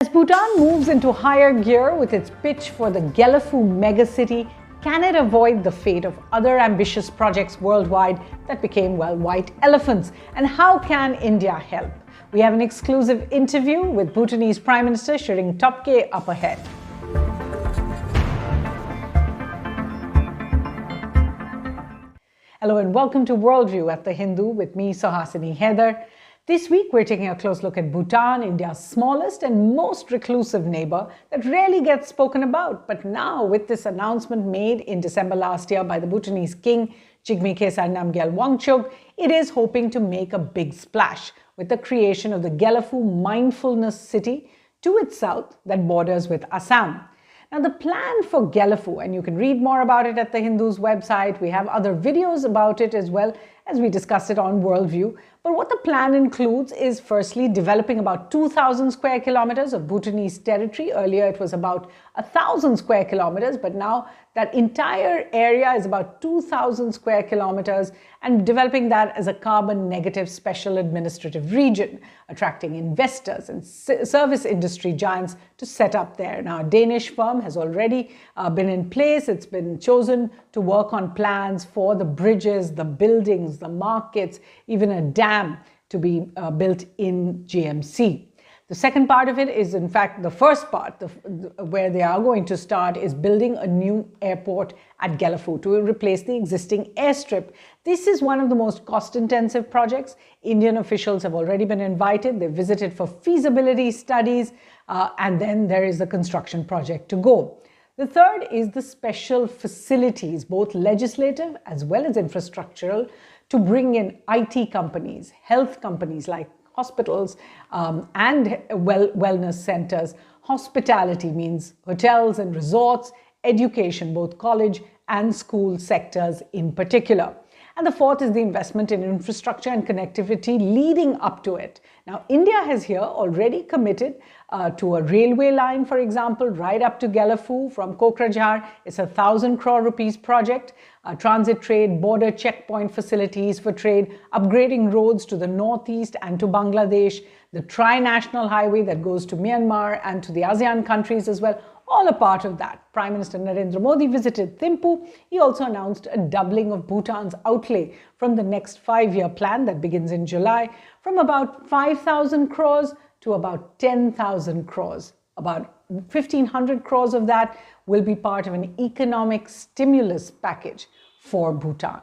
As Bhutan moves into higher gear with its pitch for the Gelephu megacity, can it avoid the fate of other ambitious projects worldwide that became, well, white elephants? And how can India help? We have an exclusive interview with Bhutanese Prime Minister Tshering Topgay up ahead. Hello and welcome to Worldview at The Hindu with me, Suhasini Khedar. This week, we're taking a close look at Bhutan, India's smallest and most reclusive neighbor that rarely gets spoken about. But now, with this announcement made in December last year by the Bhutanese king, Jigme, Khesar, Namgyel, Wangchuck, it is hoping to make a big splash with the creation of the Gelephu Mindfulness City to its south that borders with Assam. Now, the plan for Gelephu, and you can read more about it at the Hindu's website. We have other videos about it as well as we discussed it on Worldview. But what the plan includes is firstly developing about 2,000 square kilometers of Bhutanese territory. Earlier it was about 1,000 square kilometers, but now that entire area is about 2,000 square kilometers, and developing that as a carbon negative special administrative region, attracting investors and service industry giants to set up there. Now, a Danish firm has already been in place. It's been chosen to work on plans for the bridges, the buildings, the markets, even a dam to be built in GMC. The second part of it is, in fact, the first part, where they are going to start is building a new airport at Gelephu to replace the existing airstrip. This is one of the most cost-intensive projects. Indian officials have already been invited. They visited for feasibility studies, and then there is the construction project to go. The third is the special facilities, both legislative as well as infrastructural, to bring in IT companies, health companies like hospitals and wellness centers. Hospitality means hotels and resorts, education, both college and school sectors in particular. And the fourth is the investment in infrastructure and connectivity leading up to it. Now, India has here already committed to a railway line, for example, right up to Gelephu from Kokrajhar. It's a 1,000 crore rupees project. Transit trade, border checkpoint facilities for trade, upgrading roads to the northeast and to Bangladesh, the tri-national highway that goes to Myanmar and to the ASEAN countries as well. All a part of that. Prime Minister Narendra Modi visited Thimphu. He also announced a doubling of Bhutan's outlay from the next 5-year plan that begins in July, from about 5,000 crores to about 10,000 crores. About 1,500 crores of that will be part of an economic stimulus package for Bhutan.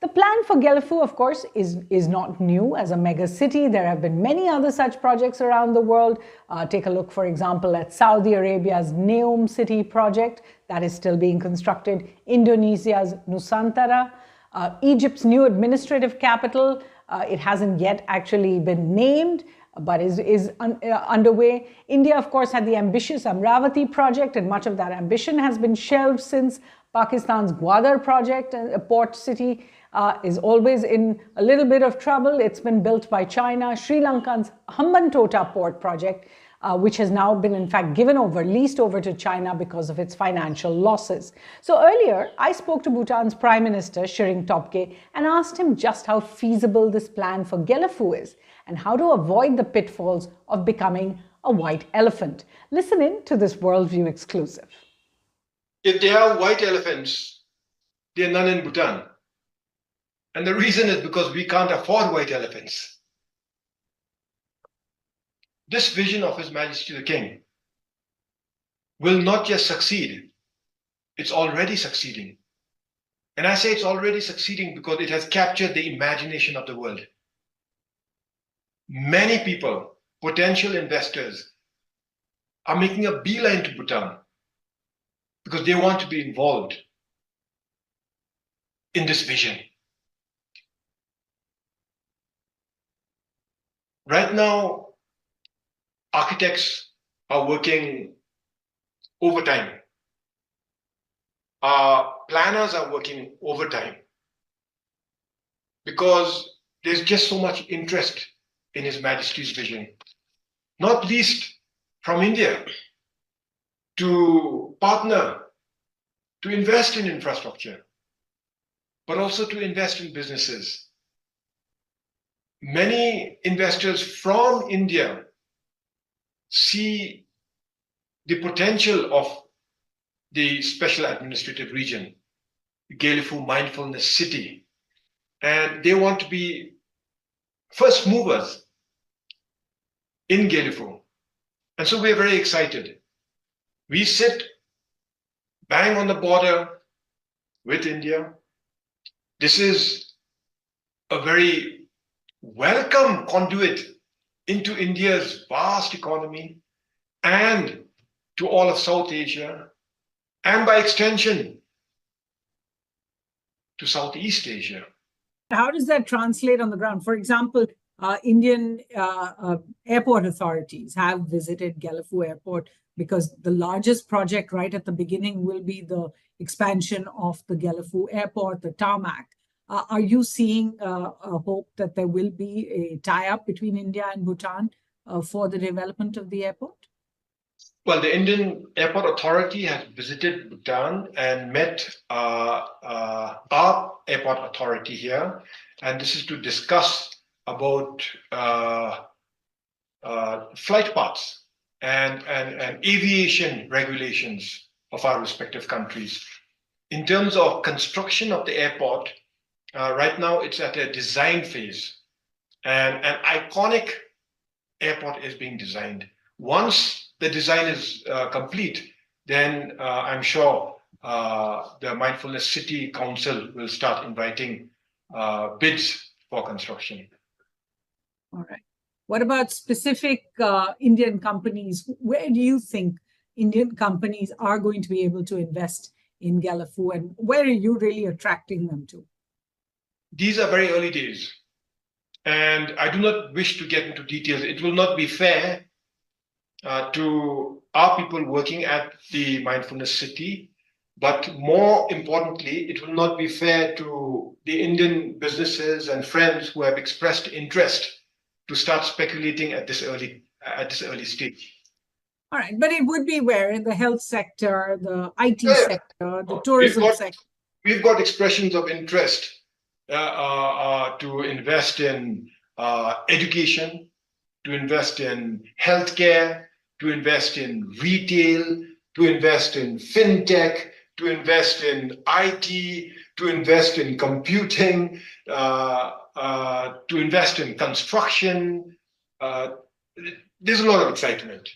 The plan for Gelephu, of course, is not new as a mega city. There have been many other such projects around the world. Take a look, for example, at Saudi Arabia's Neom City project that is still being constructed, Indonesia's Nusantara, Egypt's new administrative capital. It hasn't yet actually been named, but is underway. India, of course, had the ambitious Amravati project, and much of that ambition has been shelved since. Pakistan's Gwadar project, a port city, is always in a little bit of trouble. It's been built by China. Sri Lanka's Hambantota port project, which has now been, in fact, leased over to China because of its financial losses. So earlier, I spoke to Bhutan's Prime Minister, Tshering Topgay, and asked him just how feasible this plan for Gelephu is and how to avoid the pitfalls of becoming a white elephant. Listen in to this Worldview exclusive. If there are white elephants, there are none in Bhutan. And the reason is because we can't afford white elephants. This vision of His Majesty the King will not just succeed, it's already succeeding. And I say it's already succeeding because it has captured the imagination of the world. Many people, potential investors, are making a beeline to Bhutan because they want to be involved in this vision. Right now, architects are working overtime. Planners are working overtime because there's just so much interest in His Majesty's vision, not least from India, to partner, to invest in infrastructure, but also to invest in businesses. Many investors from India see the potential of the special administrative region, Gelephu Mindfulness City, and they want to be first movers in Gelephu. And so we're very excited. We sit bang on the border with India. This is a very welcome conduit into India's vast economy and to all of South Asia, and by extension to Southeast Asia. How does that translate on the ground? For example, Indian airport authorities have visited Gelephu Airport because the largest project right at the beginning will be the expansion of the Gelephu Airport, the tarmac. Are you seeing a hope that there will be a tie-up between India and Bhutan for the development of the airport? Well, the Indian Airport Authority has visited Bhutan and met our airport authority here, and this is to discuss about flight paths and aviation regulations of our respective countries. In terms of construction of the airport, right now it's at a design phase, and an iconic airport is being designed. Once the design is complete, then I'm sure the Mindfulness City Council will start inviting bids for construction. All right. What about specific Indian companies? Where do you think Indian companies are going to be able to invest in Gelephu, and where are you really attracting them to? These are very early days, and I do not wish to get into details. It will not be fair to our people working at the Mindfulness City, but more importantly, it will not be fair to the Indian businesses and friends who have expressed interest to start speculating at this early stage. All right, but it would be where? In the health sector, the IT sector, the tourism sector? We've got expressions of interest to invest in education, to invest in healthcare, to invest in retail, to invest in fintech, to invest in IT, to invest in computing, to invest in construction. There's a lot of excitement.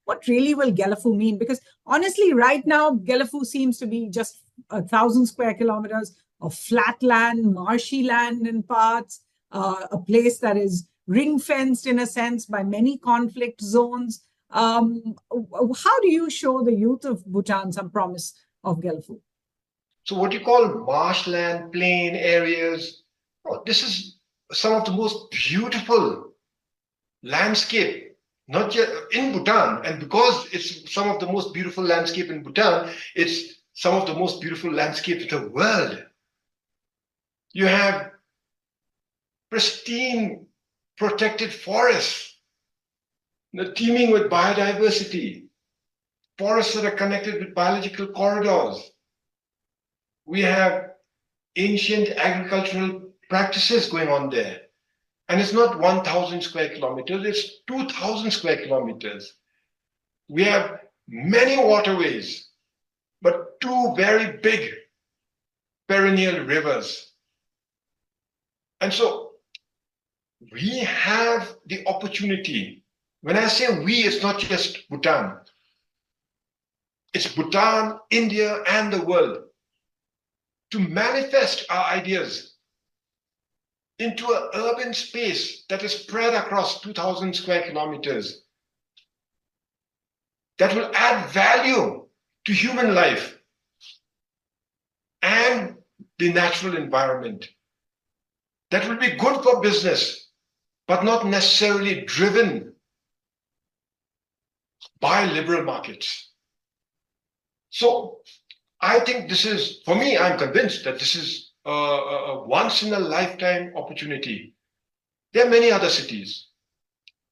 What really will Gelephu mean? Because honestly, right now, Gelephu seems to be just 1,000 square kilometers of flat land, marshy land in parts, a place that is ring-fenced in a sense by many conflict zones. How do you show the youth of Bhutan some promise of Gelephu? So what you call marshland, plain areas, this is some of the most beautiful landscape, not just in Bhutan. And because it's some of the most beautiful landscape in Bhutan, it's some of the most beautiful landscape in the world. You have pristine protected forests, teeming with biodiversity, forests that are connected with biological corridors. We have ancient agricultural practices going on there. And it's not 1,000 square kilometers, it's 2,000 square kilometers. We have many waterways, but two very big perennial rivers. And so we have the opportunity. When I say we, it's not just Bhutan. It's Bhutan, India, and the world to manifest our ideas into an urban space that is spread across 2,000 square kilometers that will add value to human life and the natural environment, that will be good for business, but not necessarily driven by liberal markets. So I think this is, for me, I'm convinced that this is a once in a lifetime opportunity. There are many other cities.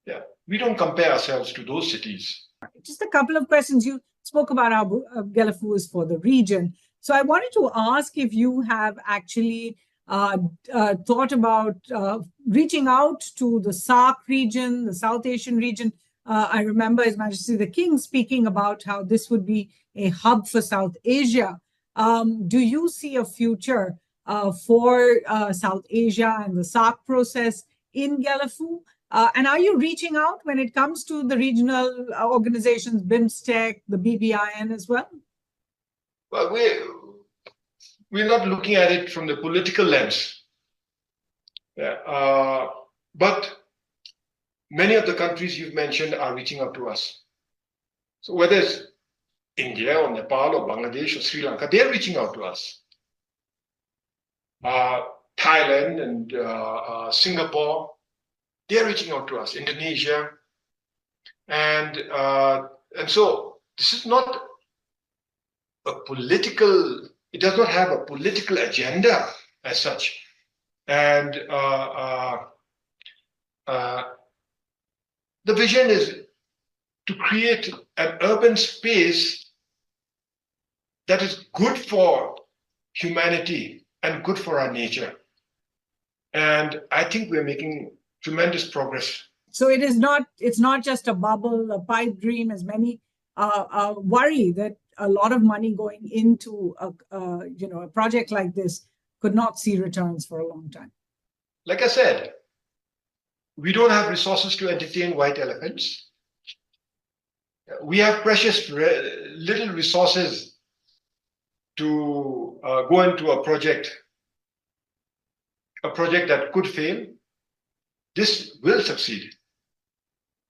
Yeah, we don't compare ourselves to those cities. Just a couple of questions. You spoke about how Gelephu is for the region. So I wanted to ask if you have actually thought about reaching out to the SAARC region, the South Asian region, I remember His Majesty the King speaking about how this would be a hub for South Asia. Do you see a future for South Asia and the SAARC process in Gelephu? And are you reaching out when it comes to the regional organizations, BIMSTEC, the BBIN as well? Well, we're not looking at it from the political lens. Yeah, but many of the countries you've mentioned are reaching out to us. So whether it's India or Nepal or Bangladesh or Sri Lanka, they're reaching out to us. Thailand and Singapore, they're reaching out to us. Indonesia, and so this is not a political. It does not have a political agenda as such, and the vision is to create an urban space that is good for humanity and good for our nature. And I think we're making tremendous progress. So it's not just a bubble, a pipe dream, as many worry that a lot of money going into a project like this could not see returns for a long time. Like I said, we don't have resources to entertain white elephants. We have precious little resources to go into a project that could fail. This will succeed.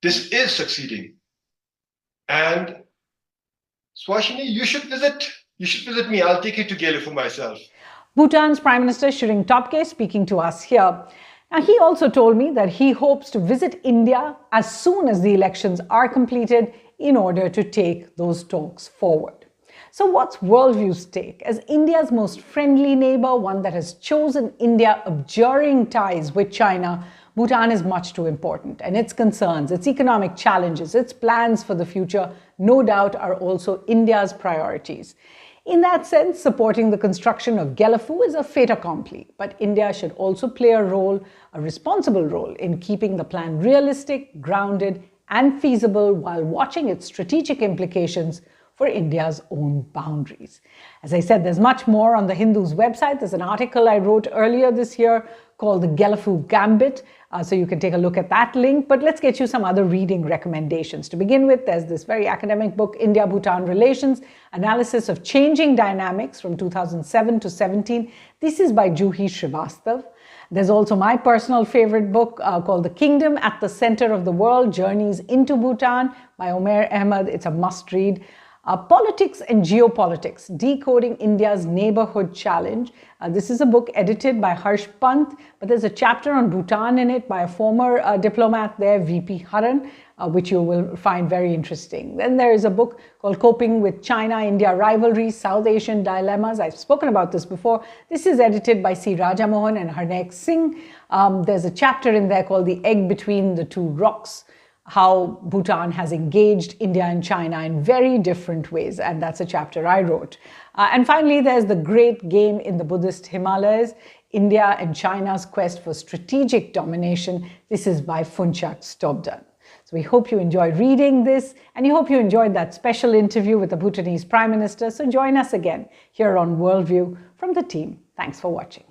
This is succeeding. And Swashini, you should visit me. I'll take you to Gelephu myself. Bhutan's Prime Minister Tshering Tobgay speaking to us here. Now, he also told me that he hopes to visit India as soon as the elections are completed in order to take those talks forward. So what's Worldview's take? As India's most friendly neighbor, one that has chosen India abjuring ties with China, Bhutan is much too important, and its concerns, its economic challenges, its plans for the future, no doubt are also India's priorities. In that sense, supporting the construction of Gelephu is a fait accompli, but India should also play a responsible role in keeping the plan realistic, grounded, and feasible while watching its strategic implications for India's own boundaries. As I said, there's much more on the Hindu's website. There's an article I wrote earlier this year called The Gelephu Gambit, so you can take a look at that link. But let's get you some other reading recommendations. To begin with, there's this very academic book, India-Bhutan Relations, Analysis of Changing Dynamics from 2007 to 17. This is by Juhi Srivastav. There's also my personal favorite book called The Kingdom at the Center of the World, Journeys into Bhutan by Omer Ahmed. It's a must-read. Politics and Geopolitics, Decoding India's Neighborhood Challenge. This is a book edited by Harsh Pant, but there's a chapter on Bhutan in it by a former diplomat there, VP Haran, which you will find very interesting. Then there is a book called Coping with China-India Rivalry, South Asian Dilemmas. I've spoken about this before. This is edited by C. Rajamohan and Harnek Singh. There's a chapter in there called The Egg Between the Two Rocks, how Bhutan has engaged India and China in very different ways, and that's a chapter I wrote. And finally, there's The Great Game in the Buddhist Himalayas, India and China's Quest for Strategic Domination. This is by Wangchuck Stobdan. So we hope you enjoyed reading this, and we hope you enjoyed that special interview with the Bhutanese Prime Minister. So join us again here on Worldview from the team. Thanks for watching.